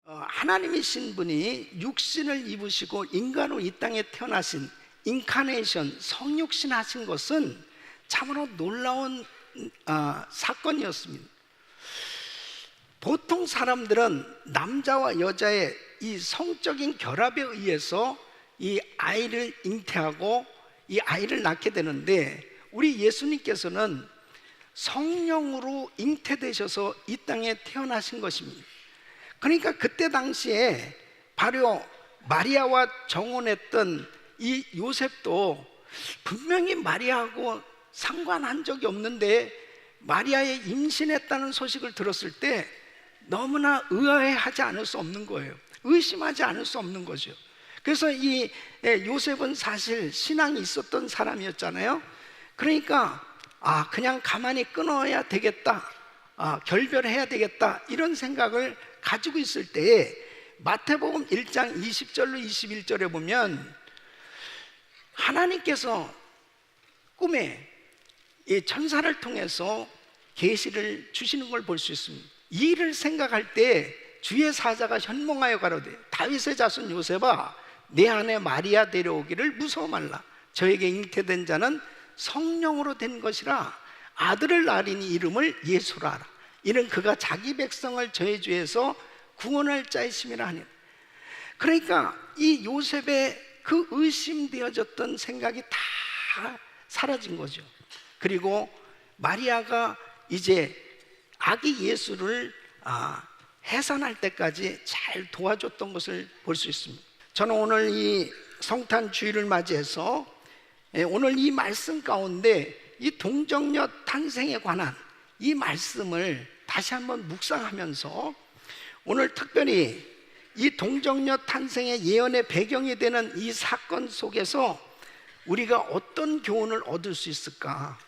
하나님이신 분이 육신을 입으시고 인간으로 이 땅에 태어나신 인카네이션, 성육신 하신 것은 참으로 놀라운 사건이었습니다. 보통 사람들은 남자와 여자의 이 성적인 결합에 의해서 이 아이를 잉태하고 이 아이를 낳게 되는데, 우리 예수님께서는 성령으로 잉태되셔서 이 땅에 태어나신 것입니다. 그러니까 그때 당시에 바로 마리아와 정혼했던 이 요셉도 분명히 마리아하고 상관한 적이 없는데 마리아의 임신했다는 소식을 들었을 때 너무나 의아해하지 않을 수 없는 거예요. 의심하지 않을 수 없는 거죠. 그래서 이 요셉은 사실 신앙이 있었던 사람이었잖아요. 그러니까 그냥 가만히 끊어야 되겠다, 결별해야 되겠다, 이런 생각을 가지고 있을 때에 마태복음 1장 20절로 21절에 보면 하나님께서 꿈에 이 천사를 통해서 계시를 주시는 걸 볼 수 있습니다. 이 일을 생각할 때 주의 사자가 현몽하여 가로되 다윗의 자손 요셉아, 내 아내 마리아 데려오기를 무서워 말라. 저에게 잉태된 자는 성령으로 된 것이라. 아들을 낳으리니 이름을 예수라 하라. 이는 그가 자기 백성을 저의 죄에서 구원할 자이심이라 하니. 그러니까 이 요셉의 그 의심되어졌던 생각이 다 사라진 거죠. 그리고 마리아가 이제 아기 예수를 해산할 때까지 잘 도와줬던 것을 볼 수 있습니다. 저는 오늘 이 성탄 주일을 맞이해서 오늘 이 말씀 가운데 이 동정녀 탄생에 관한 이 말씀을 다시 한번 묵상하면서 오늘 특별히 이 동정녀 탄생의 예언의 배경이 되는 이 사건 속에서 우리가 어떤 교훈을 얻을 수 있을까?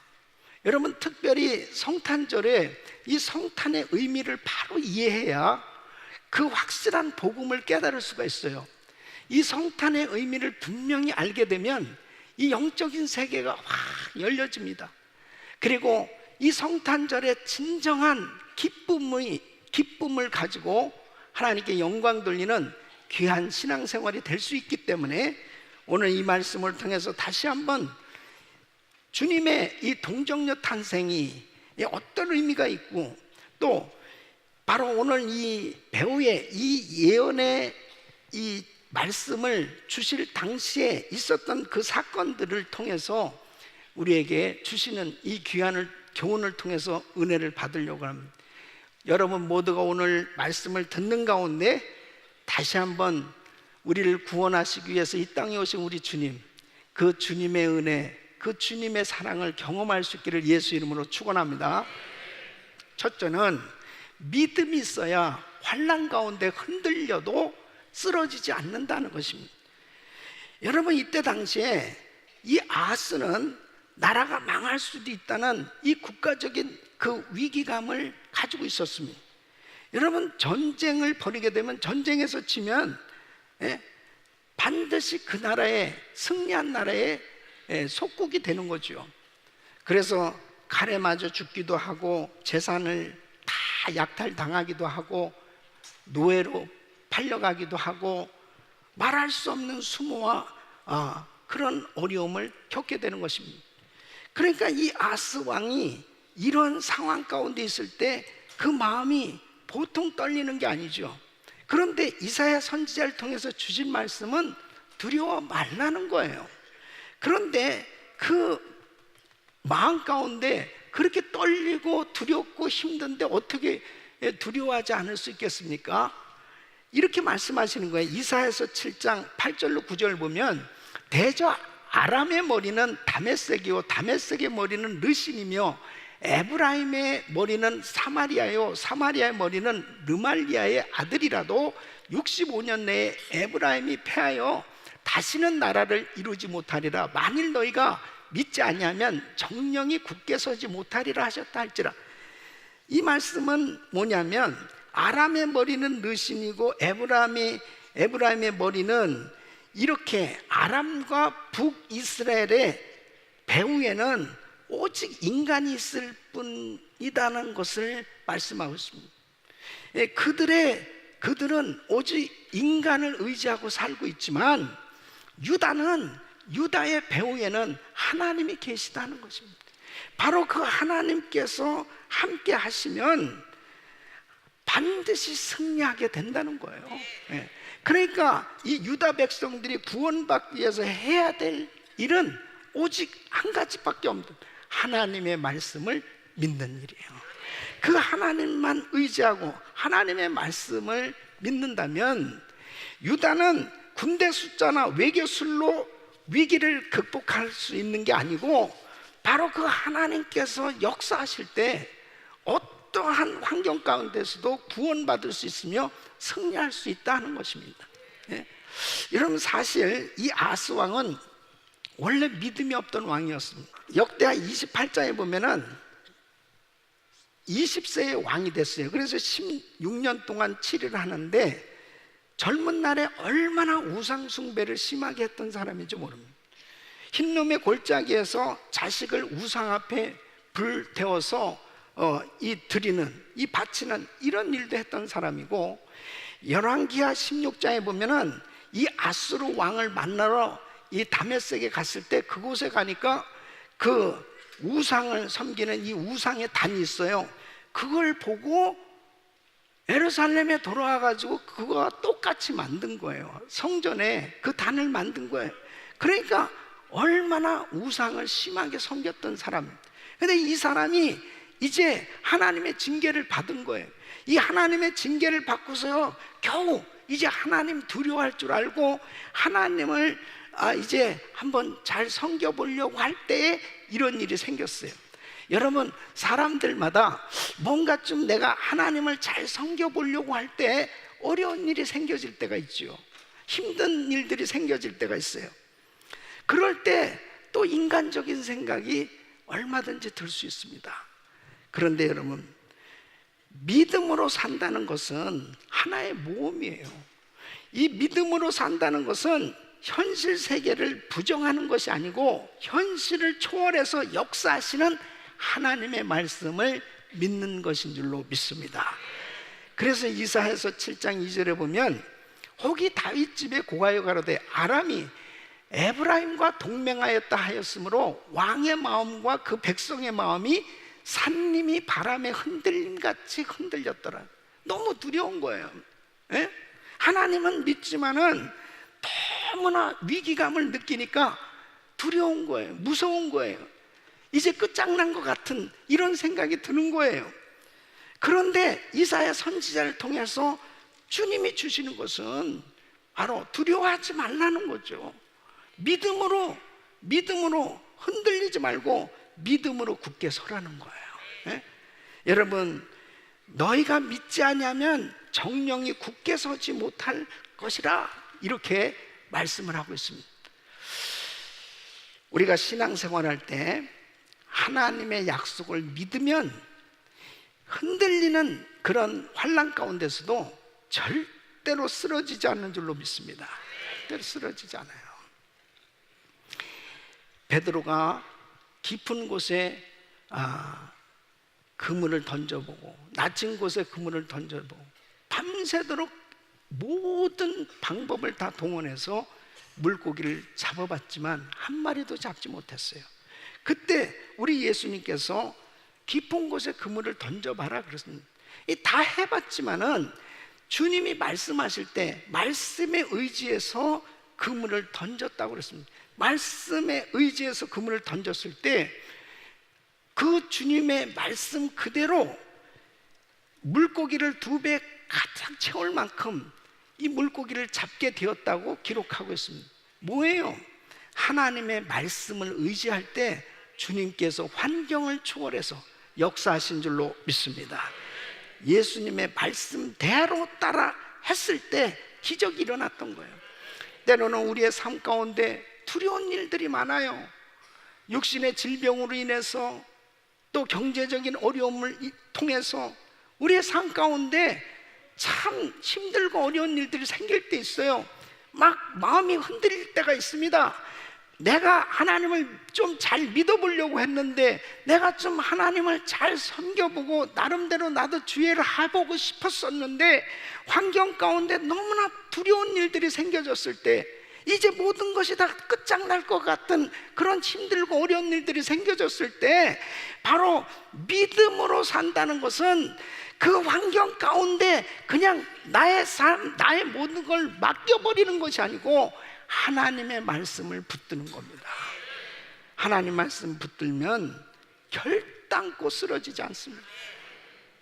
여러분, 특별히 성탄절에 이 성탄의 의미를 바로 이해해야 그 확실한 복음을 깨달을 수가 있어요. 이 성탄의 의미를 분명히 알게 되면 이 영적인 세계가 확 열려집니다. 그리고 이 성탄절에 진정한 기쁨을 가지고 하나님께 영광 돌리는 귀한 신앙생활이 될 수 있기 때문에 오늘 이 말씀을 통해서 다시 한번 주님의 이 동정녀 탄생이 어떤 의미가 있고, 또 바로 오늘 이 배우의 이 예언의 이 말씀을 주실 당시에 있었던 그 사건들을 통해서 우리에게 주시는 이 귀한 교훈을 통해서 은혜를 받으려고 합니다. 여러분 모두가 오늘 말씀을 듣는 가운데 다시 한번 우리를 구원하시기 위해서 이 땅에 오신 우리 주님, 그 주님의 은혜, 그 주님의 사랑을 경험할 수 있기를 예수 이름으로 축원합니다. 첫째는 믿음이 있어야 환난 가운데 흔들려도 쓰러지지 않는다는 것입니다. 여러분, 이때 당시에 이 아하스는 나라가 망할 수도 있다는 이 국가적인 그 위기감을 가지고 있었습니다. 여러분, 전쟁을 벌이게 되면, 전쟁에서 지면 반드시 그 나라에, 승리한 나라에 속국이 되는 거죠. 그래서 칼에 맞아 죽기도 하고 재산을 다 약탈당하기도 하고 노예로 팔려가기도 하고 말할 수 없는 수모와 그런 어려움을 겪게 되는 것입니다. 그러니까 이 아스 왕이 이런 상황 가운데 있을 때 그 마음이 보통 떨리는 게 아니죠. 그런데 이사야 선지자를 통해서 주신 말씀은 두려워 말라는 거예요. 그런데 그 마음 가운데 그렇게 떨리고 두렵고 힘든데 어떻게 두려워하지 않을 수 있겠습니까? 이렇게 말씀하시는 거예요. 이사야서 7장 8절로 9절 보면 대저 아람의 머리는 다메섹이요 다메섹의 머리는 르신이며 에브라임의 머리는 사마리아요 사마리아의 머리는 르말리아의 아들이라도 65년 내에 에브라임이 패하여 다시는 나라를 이루지 못하리라. 만일 너희가 믿지 아니하면 정령이 굳게 서지 못하리라 하셨다 할지라. 이 말씀은 뭐냐면 아람의 머리는 르신이고 에브라임의 머리는 이렇게 아람과 북이스라엘의 배후에는 오직 인간이 있을 뿐이라는 것을 말씀하고 있습니다. 예, 그들은 오직 인간을 의지하고 살고 있지만 유다의 배후에는 하나님이 계시다는 것입니다. 바로 그 하나님께서 함께 하시면 반드시 승리하게 된다는 거예요. 예. 그러니까 이 유다 백성들이 구원받기 위해서 해야 될 일은 오직 한 가지밖에 없는, 하나님의 말씀을 믿는 일이에요. 그 하나님만 의지하고 하나님의 말씀을 믿는다면 유다는 군대 숫자나 외교술로 위기를 극복할 수 있는 게 아니고 바로 그 하나님께서 역사하실 때 어떠한 환경 가운데서도 구원받을 수 있으며 승리할 수 있다는 것입니다. 예? 여러분, 사실 이 아스 왕은 원래 믿음이 없던 왕이었습니다. 역대하 28장에 보면은 20세의 왕이 됐어요. 그래서 16년 동안 치료를 하는데 젊은 날에 얼마나 우상 숭배를 심하게 했던 사람인지 모릅니다. 흰놈의 골짜기에서 자식을 우상 앞에 불 태워서 이 바치는 이런 일도 했던 사람이고, 열왕기하 16장에 보면은 이 아수르 왕을 만나러 이 다메섹에 갔을 때 그곳에 가니까 그 우상을 섬기는 이 우상의 단이 있어요. 그걸 보고 예루살렘에 돌아와 가지고 그거와 똑같이 만든 거예요. 성전에 그 단을 만든 거예요. 그러니까 얼마나 우상을 심하게 섬겼던 사람입니다. 근데 이 사람이 이제 하나님의 징계를 받은 거예요. 이 하나님의 징계를 받고서요, 겨우 이제 하나님 두려워할 줄 알고 하나님을 이제 한번 잘 섬겨보려고 할 때에 이런 일이 생겼어요. 여러분, 사람들마다 뭔가 좀 내가 하나님을 잘 섬겨보려고 할 때 어려운 일이 생겨질 때가 있죠. 힘든 일들이 생겨질 때가 있어요. 그럴 때 또 인간적인 생각이 얼마든지 들 수 있습니다. 그런데 여러분, 믿음으로 산다는 것은 하나의 모험이에요. 이 믿음으로 산다는 것은 현실 세계를 부정하는 것이 아니고 현실을 초월해서 역사하시는 하나님의 말씀을 믿는 것인 줄로 믿습니다. 그래서 이사야서 7장 2절에 보면 혹이 다윗 집에 고하여 가로되 아람이 에브라임과 동맹하였다 하였으므로 왕의 마음과 그 백성의 마음이 산림이 바람에 흔들림같이 흔들렸더라. 너무 두려운 거예요. 예? 하나님은 믿지만은 너무나 위기감을 느끼니까 두려운 거예요. 무서운 거예요. 이제 끝장난 것 같은 이런 생각이 드는 거예요. 그런데 이사야 선지자를 통해서 주님이 주시는 것은 바로 두려워하지 말라는 거죠. 믿음으로 흔들리지 말고 믿음으로 굳게 서라는 거예요. 예? 여러분, 너희가 믿지 아니하면 정령이 굳게 서지 못할 것이라, 이렇게 말씀을 하고 있습니다. 우리가 신앙생활할 때 하나님의 약속을 믿으면 흔들리는 그런 환난 가운데서도 절대로 쓰러지지 않는 줄로 믿습니다. 절대로 쓰러지지 않아요. 베드로가 깊은 곳에 그물을 던져보고 낮은 곳에 그물을 던져보고 밤새도록 모든 방법을 다 동원해서 물고기를 잡아봤지만 한 마리도 잡지 못했어요. 그때 우리 예수님께서 깊은 곳에 그물을 던져봐라 그랬습니다. 다 해봤지만은 주님이 말씀하실 때 말씀에 의지해서 그물을 던졌다고 그랬습니다. 말씀에 의지해서 그물을 던졌을 때 그 주님의 말씀 그대로 물고기를 2배 가득 채울 만큼 이 물고기를 잡게 되었다고 기록하고 있습니다. 뭐예요? 하나님의 말씀을 의지할 때 주님께서 환경을 초월해서 역사하신 줄로 믿습니다. 예수님의 말씀대로 따라 했을 때 기적이 일어났던 거예요. 때로는 우리의 삶 가운데 두려운 일들이 많아요. 육신의 질병으로 인해서 또 경제적인 어려움을 통해서 우리의 삶 가운데 참 힘들고 어려운 일들이 생길 때 있어요. 막 마음이 흔들릴 때가 있습니다. 내가 하나님을 좀 잘 믿어보려고 했는데 내가 좀 하나님을 잘 섬겨보고 나름대로 나도 주의를 해보고 싶었었는데 환경 가운데 너무나 두려운 일들이 생겨졌을 때, 이제 모든 것이 다 끝장날 것 같은 그런 힘들고 어려운 일들이 생겨졌을 때, 바로 믿음으로 산다는 것은 그 환경 가운데 그냥 나의 삶, 나의 모든 걸 맡겨버리는 것이 아니고 하나님의 말씀을 붙드는 겁니다. 하나님 말씀 붙들면 결단코 쓰러지지 않습니다.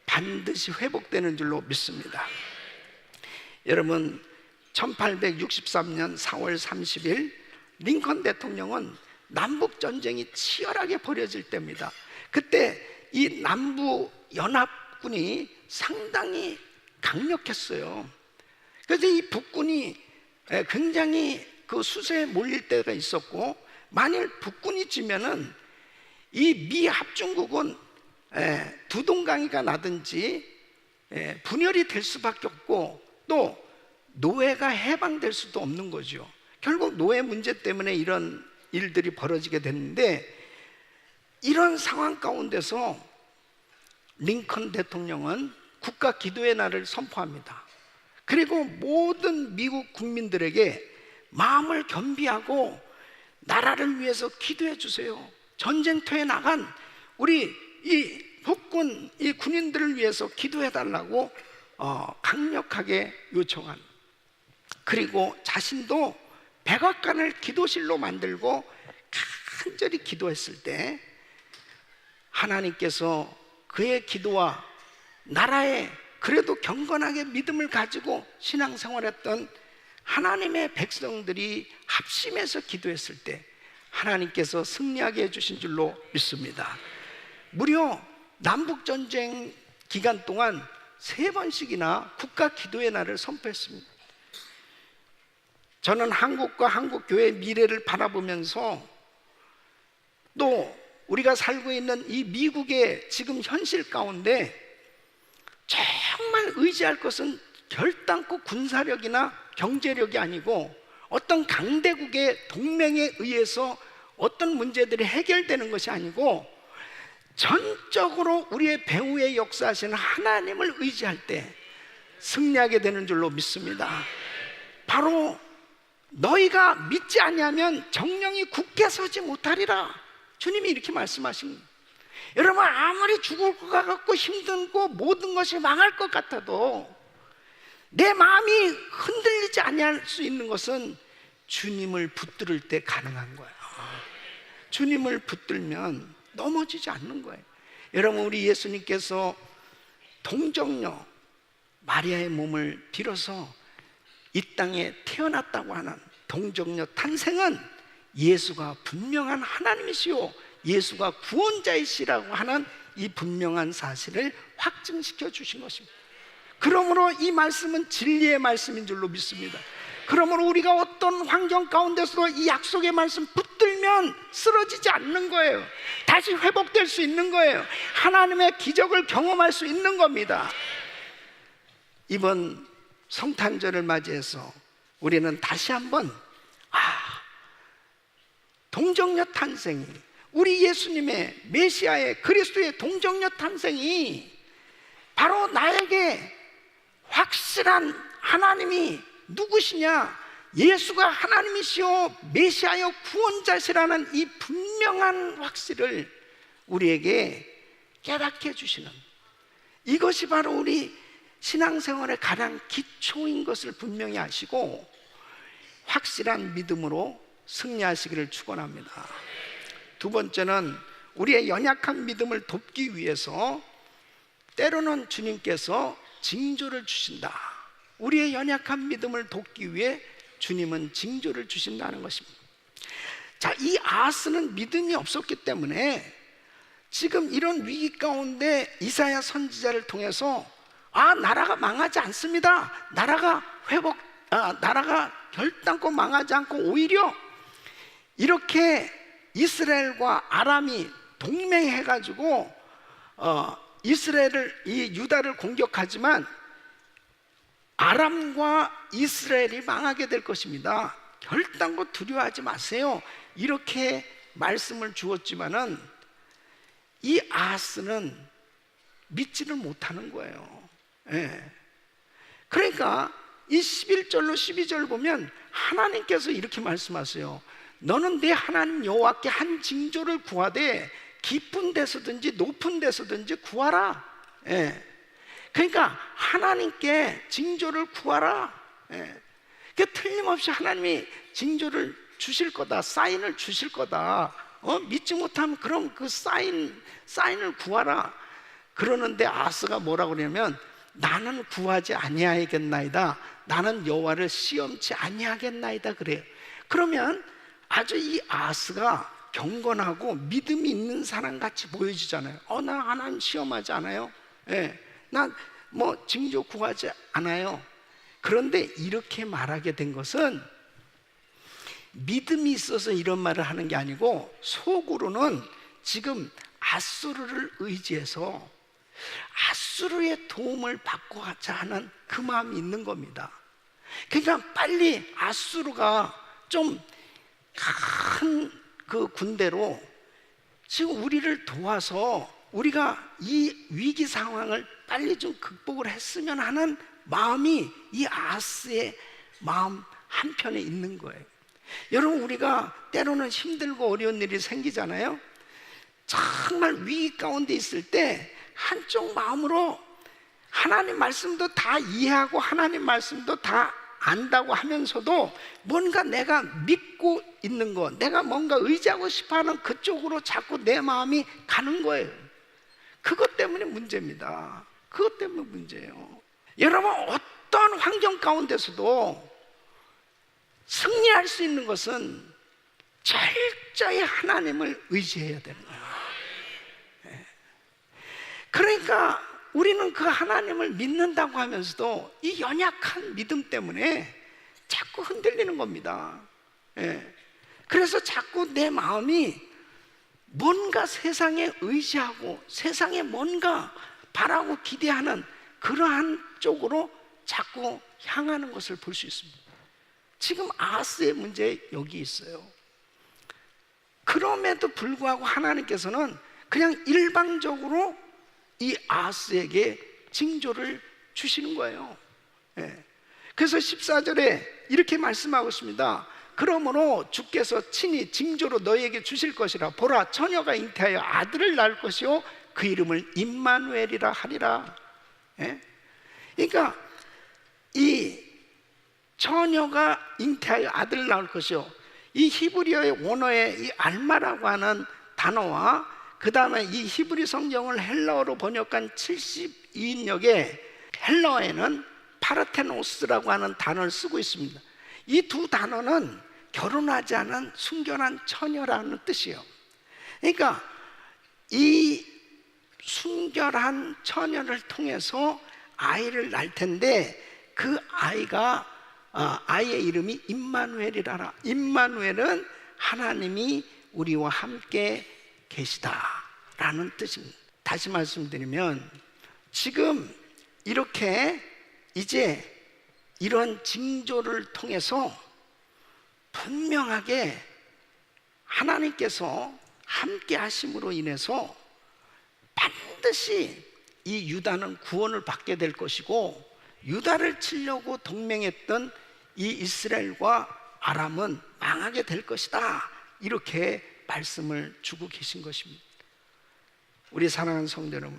반드시 회복되는 줄로 믿습니다. 여러분, 1863년 4월 30일 링컨 대통령은 남북전쟁이 치열하게 벌어질 때입니다. 그때 이 남부 연합군이 상당히 강력했어요. 그래서 이 북군이 굉장히 그 수세에 몰릴 때가 있었고, 만일 북군이 지면은 이 미 합중국은 두동강이가 나든지 분열이 될 수밖에 없고, 또 노예가 해방될 수도 없는 거죠. 결국 노예 문제 때문에 이런 일들이 벌어지게 됐는데, 이런 상황 가운데서 링컨 대통령은 국가 기도의 날을 선포합니다. 그리고 모든 미국 국민들에게 마음을 겸비하고 나라를 위해서 기도해 주세요. 전쟁터에 나간 우리 이 폭군 이 군인들을 위해서 기도해 달라고 강력하게 요청한. 그리고 자신도 백악관을 기도실로 만들고 간절히 기도했을 때 하나님께서 그의 기도와 나라에 그래도 경건하게 믿음을 가지고 신앙생활했던 하나님의 백성들이 합심해서 기도했을 때 하나님께서 승리하게 해주신 줄로 믿습니다. 무려 남북전쟁 기간 동안 3번씩이나 국가 기도의 날을 선포했습니다. 저는 한국과 한국교회의 미래를 바라보면서, 또 우리가 살고 있는 이 미국의 지금 현실 가운데 정말 의지할 것은 결단코 군사력이나 경제력이 아니고 어떤 강대국의 동맹에 의해서 어떤 문제들이 해결되는 것이 아니고 전적으로 우리의 배후에 역사하시는 하나님을 의지할 때 승리하게 되는 줄로 믿습니다. 바로 너희가 믿지 아니하면 정령이 굳게 서지 못하리라, 주님이 이렇게 말씀하신 거예요. 여러분, 아무리 죽을 것 같고 힘들고 모든 것이 망할 것 같아도 내 마음이 흔들리지 아니할 수 있는 것은 주님을 붙들 때 가능한 거예요. 주님을 붙들면 넘어지지 않는 거예요. 여러분, 우리 예수님께서 동정녀 마리아의 몸을 빌어서 이 땅에 태어났다고 하는 동정녀 탄생은 예수가 분명한 하나님이시오, 예수가 구원자이시라고 하는 이 분명한 사실을 확증시켜 주신 것입니다. 그러므로 이 말씀은 진리의 말씀인 줄로 믿습니다. 그러므로 우리가 어떤 환경 가운데서도 이 약속의 말씀 붙들면 쓰러지지 않는 거예요. 다시 회복될 수 있는 거예요. 하나님의 기적을 경험할 수 있는 겁니다. 이번 성탄절을 맞이해서 우리는 다시 한번 동정녀 탄생이, 우리 예수님의 메시아의 그리스도의 동정녀 탄생이 바로 나에게 확실한 하나님이 누구시냐, 예수가 하나님이시오 메시아여 구원자시라는 이 분명한 확실을 우리에게 깨닫게 해주시는, 이것이 바로 우리 신앙생활의 가장 기초인 것을 분명히 아시고 확실한 믿음으로 승리하시기를 축원합니다. 두 번째는 우리의 연약한 믿음을 돕기 위해서 때로는 주님께서 징조를 주신다. 우리의 연약한 믿음을 돕기 위해 주님은 징조를 주신다는 것입니다. 자, 이 아하스는 믿음이 없었기 때문에 지금 이런 위기 가운데 이사야 선지자를 통해서 나라가 망하지 않습니다. 나라가 결단코 망하지 않고 오히려 이렇게 이스라엘과 아람이 동맹해가지고 이스라엘을, 이 유다를 공격하지만 아람과 이스라엘이 망하게 될 것입니다. 결단코 두려워하지 마세요. 이렇게 말씀을 주었지만은 이 아하스는 믿지를 못하는 거예요. 예. 그러니까 이 11절로 12절 보면 하나님께서 이렇게 말씀하세요. 너는 내 하나님 여호와께 한 징조를 구하되 깊은 데서든지 높은 데서든지 구하라. 예. 그러니까 하나님께 징조를 구하라. 예. 그러니까 틀림없이 하나님이 징조를 주실 거다, 사인을 주실 거다. 믿지 못하면 그럼 그 사인을 구하라. 그러는데 아하스가 뭐라고 그러냐면 나는 구하지 아니하겠나이다. 나는 여호와를 시험치 아니하겠나이다 그래요. 그러면 아주 이 아하스가 경건하고 믿음이 있는 사람 같이 보여지잖아요. 나 하나님 시험하지 않아요. 예, 난 뭐 징조 구하지 않아요. 그런데 이렇게 말하게 된 것은 믿음이 있어서 이런 말을 하는 게 아니고 속으로는 지금 아수르를 의지해서 아수르의 도움을 받고자 하는 그 마음이 있는 겁니다. 그러니까 빨리 아수르가 좀 큰 그 군대로 지금 우리를 도와서 우리가 이 위기 상황을 빨리 좀 극복을 했으면 하는 마음이 이 아하스의 마음 한편에 있는 거예요. 여러분, 우리가 때로는 힘들고 어려운 일이 생기잖아요. 정말 위기 가운데 있을 때 한쪽 마음으로 하나님 말씀도 다 이해하고 하나님 말씀도 다 안다고 하면서도 뭔가 내가 믿고 있는 거, 내가 뭔가 의지하고 싶어하는 그쪽으로 자꾸 내 마음이 가는 거예요. 그것 때문에 문제입니다. 그것 때문에 문제예요. 여러분, 어떤 환경 가운데서도 승리할 수 있는 것은 철저히 하나님을 의지해야 되는 거예요. 그러니까 우리는 그 하나님을 믿는다고 하면서도 이 연약한 믿음 때문에 자꾸 흔들리는 겁니다. 그래서 자꾸 내 마음이 뭔가 세상에 의지하고 세상에 뭔가 바라고 기대하는 그러한 쪽으로 자꾸 향하는 것을 볼 수 있습니다. 지금 아하스의 문제 여기 있어요. 그럼에도 불구하고 하나님께서는 그냥 일방적으로 이 아하스에게 징조를 주시는 거예요. 그래서 14절에 이렇게 말씀하고 있습니다. 그러므로 주께서 친히 징조로 너희에게 주실 것이라. 보라, 처녀가 잉태하여 아들을 낳을 것이요 그 이름을 임마누엘이라 하리라. 그러니까 이 처녀가 잉태하여 아들을 낳을 것이요, 이 히브리어의 원어의 이 알마라고 하는 단어와 그 다음에 이 히브리 성경을 헬라어로 번역한 72인역의 헬라어에는 파르테노스라고 하는 단어를 쓰고 있습니다. 이 두 단어는 결혼하지 않은 순결한 처녀라는 뜻이에요. 그러니까 이 순결한 처녀를 통해서 아이를 낳을 텐데 그 아이의 이름이 임마누엘이라라. 임마누엘은 하나님이 우리와 함께 계시다라는 뜻입니다. 다시 말씀드리면 지금 이렇게 이제 이런 징조를 통해서 분명하게 하나님께서 함께 하심으로 인해서 반드시 이 유다는 구원을 받게 될 것이고, 유다를 치려고 동맹했던 이 이스라엘과 아람은 망하게 될 것이다, 이렇게 말씀을 주고 계신 것입니다. 우리 사랑하는 성도 여러분,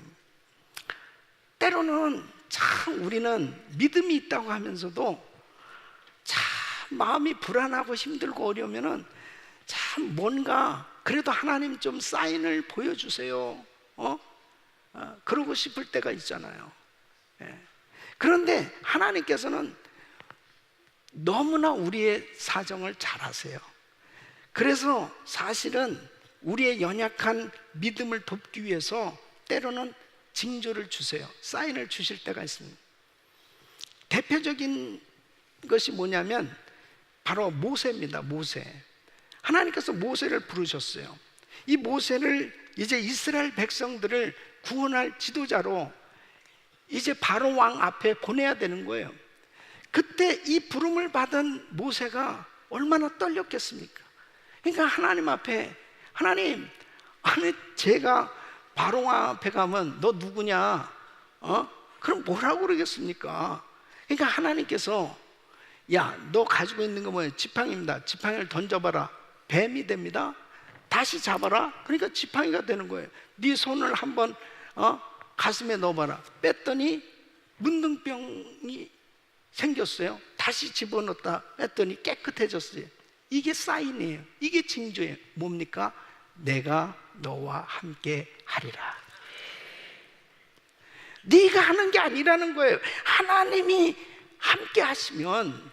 때로는 참 우리는 믿음이 있다고 하면서도 참 마음이 불안하고 힘들고 어려우면은 참 뭔가 그래도 하나님 좀 사인을 보여주세요, 그러고 싶을 때가 있잖아요. 그런데 하나님께서는 너무나 우리의 사정을 잘 아세요. 그래서 사실은 우리의 연약한 믿음을 돕기 위해서 때로는 징조를 주세요. 사인을 주실 때가 있습니다. 대표적인 것이 뭐냐면 바로 모세입니다. 모세. 하나님께서 모세를 부르셨어요. 이 모세를 이제 이스라엘 백성들을 구원할 지도자로 이제 바로 왕 앞에 보내야 되는 거예요. 그때 이 부름을 받은 모세가 얼마나 떨렸겠습니까? 그러니까 하나님 앞에, 하나님, 아니 제가 바로 앞에 가면 너 누구냐? 그럼 뭐라고 그러겠습니까? 그러니까 하나님께서, 야, 너 가지고 있는 거 뭐예요? 지팡이입니다. 지팡이를 던져봐라. 뱀이 됩니다. 다시 잡아라. 그러니까 지팡이가 되는 거예요. 네 손을 한번 가슴에 넣어봐라. 뺐더니 문둥병이 생겼어요. 다시 집어넣었다 뺐더니 깨끗해졌어요. 이게 사인이에요. 이게 징조예요. 뭡니까? 내가 너와 함께 하리라. 네가 하는 게 아니라는 거예요. 하나님이 함께 하시면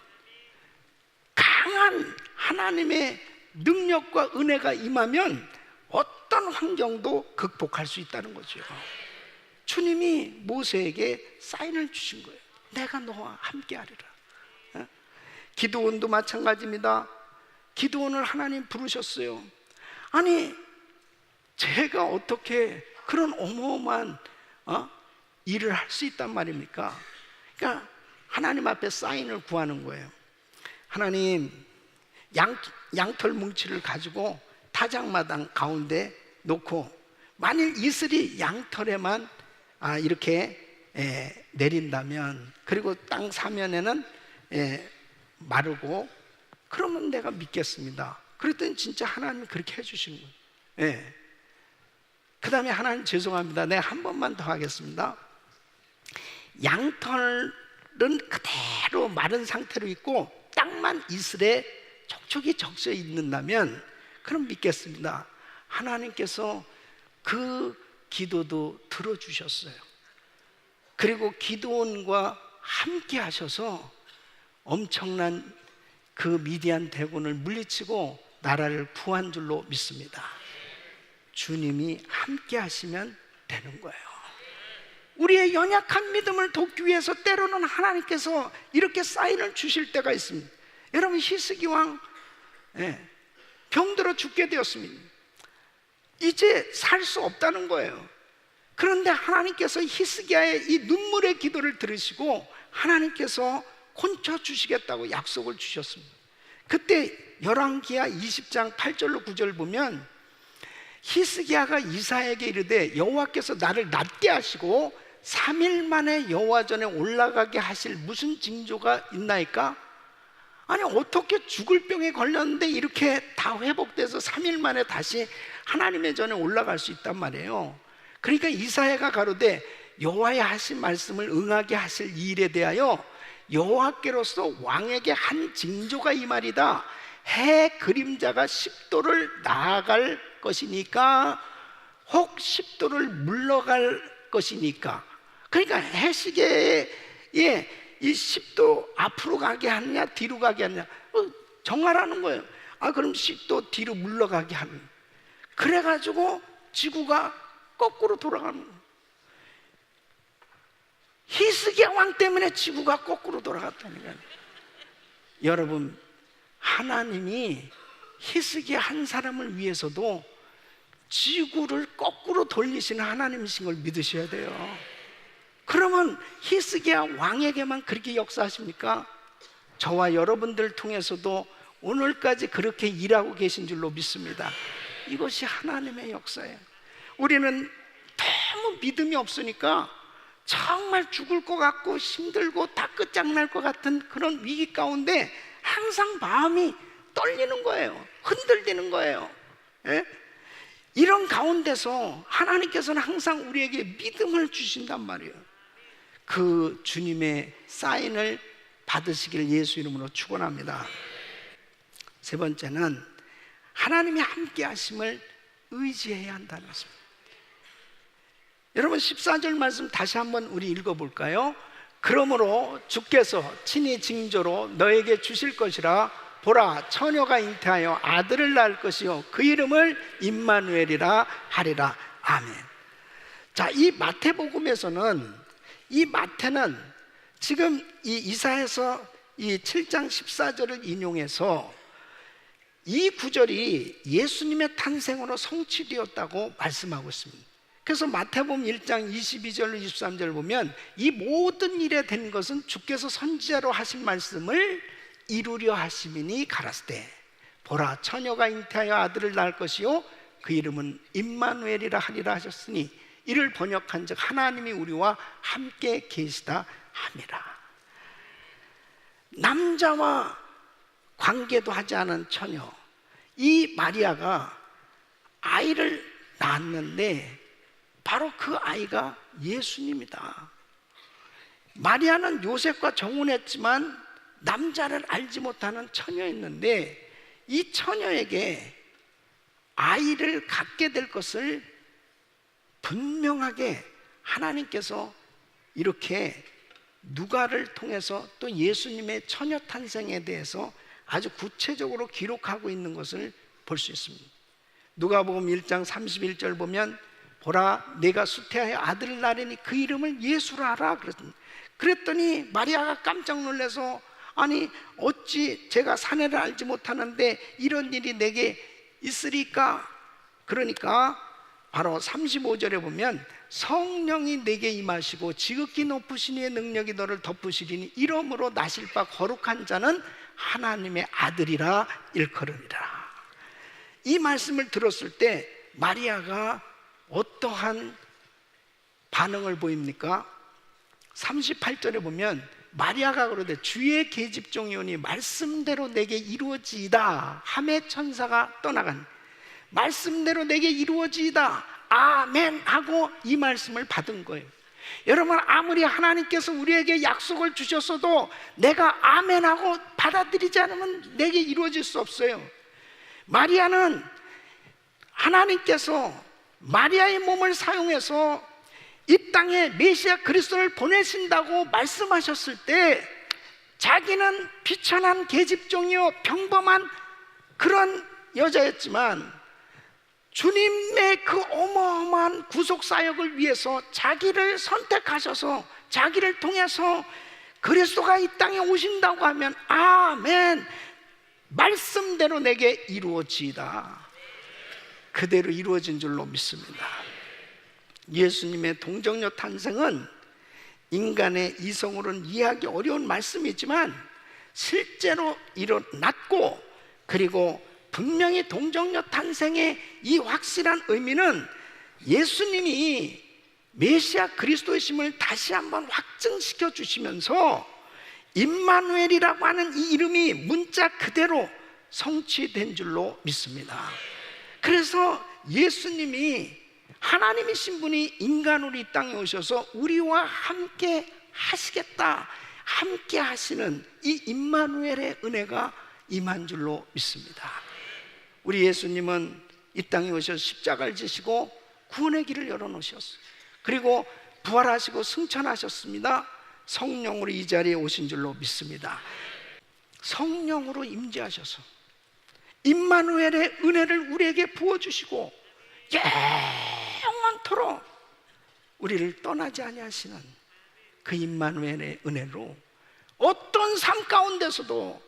강한 하나님의 능력과 은혜가 임하면 어떤 환경도 극복할 수 있다는 거죠. 주님이 모세에게 사인을 주신 거예요. 내가 너와 함께 하리라. 기드온도 마찬가지입니다. 기드온을 하나님 부르셨어요. 아니 제가 어떻게 그런 어마어마한 일을 할 수 있단 말입니까? 그러니까 하나님 앞에 사인을 구하는 거예요. 하나님, 양털 뭉치를 가지고 타작마당 가운데 놓고 만일 이슬이 양털에만 이렇게 내린다면, 그리고 땅 사면에는 마르고, 그러면 내가 믿겠습니다. 그랬더니 진짜 하나님이 그렇게 해주신 거예요. 그 다음에 하나님 죄송합니다, 내가 한 번만 더 하겠습니다. 양털은 그대로 마른 상태로 있고 땅만 이슬에 촉촉이 적셔 있는다면 그럼 믿겠습니다. 하나님께서 그 기도도 들어주셨어요. 그리고 기드온과 함께 하셔서 엄청난 그 미디안 대군을 물리치고 나라를 구한 줄로 믿습니다. 주님이 함께 하시면 되는 거예요. 우리의 연약한 믿음을 돕기 위해서 때로는 하나님께서 이렇게 사인을 주실 때가 있습니다. 여러분, 히스기 왕 병들어 죽게 되었습니다. 이제 살 수 없다는 거예요. 그런데 하나님께서 히스기야의 이 눈물의 기도를 들으시고 하나님께서 고쳐 주시겠다고 약속을 주셨습니다. 그때 열왕기하 20장 8절로 9절 보면 히스기야가 이사야에게 이르되 여호와께서 나를 낫게 하시고 3일 만에 여호와전에 올라가게 하실 무슨 징조가 있나이까? 아니 어떻게 죽을 병에 걸렸는데 이렇게 다 회복돼서 3일 만에 다시 하나님의 전에 올라갈 수 있단 말이에요. 그러니까 이사야가 가로되 여호와의 하신 말씀을 응하게 하실 일에 대하여 여호와께로서 왕에게 한 징조가 이 말이다. 해 그림자가 10도를 나아갈 것이니까 혹 10도를 물러갈 것이니까. 그러니까 해시계에 이 10도 앞으로 가게 하느냐 뒤로 가게 하느냐 정하라는 거예요. 그럼 10도 뒤로 물러가게 하는. 그래가지고 지구가 거꾸로 돌아가는 거예요. 히스기야 왕 때문에 지구가 거꾸로 돌아갔다니까요. 여러분, 하나님이 히스기야 한 사람을 위해서도 지구를 거꾸로 돌리시는 하나님이신 걸 믿으셔야 돼요. 그러면 히스기야 왕에게만 그렇게 역사하십니까? 저와 여러분들 통해서도 오늘까지 그렇게 일하고 계신 줄로 믿습니다. 이것이 하나님의 역사예요. 우리는 너무 믿음이 없으니까 정말 죽을 것 같고 힘들고 다 끝장날 것 같은 그런 위기 가운데 항상 마음이 떨리는 거예요. 흔들리는 거예요. 이런 가운데서 하나님께서는 항상 우리에게 믿음을 주신단 말이에요. 그 주님의 사인을 받으시길 예수 이름으로 축원합니다. 세 번째는 하나님이 함께 하심을 의지해야 한다는 것입니다. 여러분 14절 말씀 다시 한번 우리 읽어볼까요? 그러므로 주께서 친히 징조로 너에게 주실 것이라. 보라, 처녀가 잉태하여 아들을 낳을 것이요 그 이름을 임마누엘이라 하리라. 아멘. 자, 이 마태복음에서는 이 마태는 지금 이 이사야서 이 7장 14절을 인용해서 이 구절이 예수님의 탄생으로 성취되었다고 말씀하고 있습니다. 그래서 마태복음 1장 22절로 23절을 보면 이 모든 일에 된 것은 주께서 선지자로 하신 말씀을 이루려 하심이니 가라사대 보라 처녀가 잉태하여 아들을 낳을 것이요 그 이름은 임마누엘이라 하리라 하셨으니 이를 번역한즉 하나님이 우리와 함께 계시다 함이라. 남자와 관계도 하지 않은 처녀 이 마리아가 아이를 낳았는데 바로 그 아이가 예수님이다. 마리아는 요셉과 정혼했지만 남자를 알지 못하는 처녀였는데 이 처녀에게 아이를 갖게 될 것을 분명하게 하나님께서 이렇게 누가를 통해서 또 예수님의 처녀 탄생에 대해서 아주 구체적으로 기록하고 있는 것을 볼 수 있습니다. 누가복음 1장 31절 보면 보라 내가 수태하여 아들을 낳으니 그 이름을 예수라 하라 그랬더니 마리아가 깜짝 놀라서 아니 어찌 제가 사내를 알지 못하는데 이런 일이 내게 있으리까? 그러니까 바로 35절에 보면 성령이 내게 임하시고 지극히 높으신 이의 능력이 너를 덮으시리니 이러므로 나실 바 거룩한 자는 하나님의 아들이라 일컬으리라. 이 말씀을 들었을 때 마리아가 어떠한 반응을 보입니까? 38절에 보면 마리아가 그러되 주의 계집종이오니 말씀대로 내게 이루어지이다 하매 천사가 떠나간 말씀대로 내게 이루어지이다 아멘 하고 이 말씀을 받은 거예요. 여러분 아무리 하나님께서 우리에게 약속을 주셨어도 내가 아멘 하고 받아들이지 않으면 내게 이루어질 수 없어요. 마리아는 하나님께서 마리아의 몸을 사용해서 이 땅에 메시아 그리스도를 보내신다고 말씀하셨을 때 자기는 비천한 계집종이요 평범한 그런 여자였지만 주님의 그 어마어마한 구속사역을 위해서 자기를 선택하셔서 자기를 통해서 그리스도가 이 땅에 오신다고 하면 아멘 말씀대로 내게 이루어지이다 그대로 이루어진 줄로 믿습니다. 예수님의 동정녀 탄생은 인간의 이성으로는 이해하기 어려운 말씀이지만 실제로 일어났고 그리고 분명히 동정녀 탄생의 이 확실한 의미는 예수님이 메시아 그리스도이심을 다시 한번 확증시켜 주시면서 임마누엘이라고 하는 이 이름이 문자 그대로 성취된 줄로 믿습니다. 그래서 예수님이 하나님이신 분이 인간으로 이 땅에 오셔서 우리와 함께 하시겠다 함께 하시는 이 임마누엘의 은혜가 임한 줄로 믿습니다. 우리 예수님은 이 땅에 오셔서 십자가를 지시고 구원의 길을 열어놓으셨어요. 그리고 부활하시고 승천하셨습니다. 성령으로 이 자리에 오신 줄로 믿습니다. 성령으로 임재하셔서 임마누엘의 은혜를 우리에게 부어주시고 영원토록 우리를 떠나지 아니하시는 그 임마누엘의 은혜로 어떤 삶 가운데서도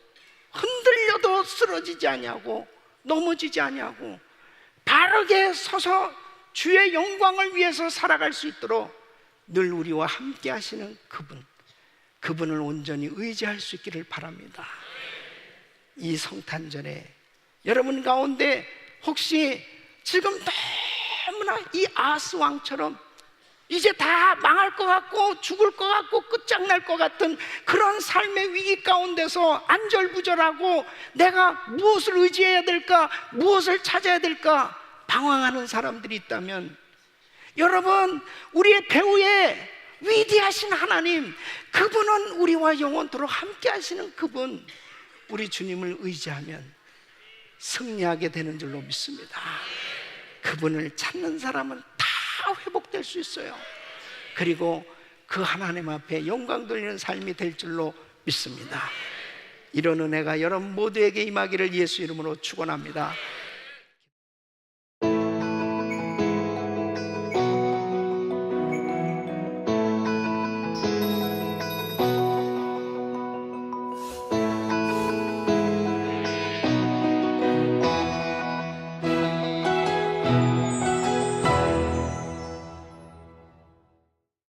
흔들려도 쓰러지지 아니하고 넘어지지 아니하고 바르게 서서 주의 영광을 위해서 살아갈 수 있도록 늘 우리와 함께 하시는 그분을 온전히 의지할 수 있기를 바랍니다. 이 성탄절에 여러분 가운데 혹시 지금 너무나 이 아하스 왕처럼 이제 다 망할 것 같고 죽을 것 같고 끝장날 것 같은 그런 삶의 위기 가운데서 안절부절하고 내가 무엇을 의지해야 될까 무엇을 찾아야 될까 방황하는 사람들이 있다면 여러분 우리의 배후에 위대하신 하나님 그분은 우리와 영원토록 함께 하시는 그분 우리 주님을 의지하면 승리하게 되는 줄로 믿습니다. 그분을 찾는 사람은 다 회복될 수 있어요. 그리고 그 하나님 앞에 영광 돌리는 삶이 될 줄로 믿습니다. 이런 은혜가 여러분 모두에게 임하기를 예수 이름으로 축원합니다.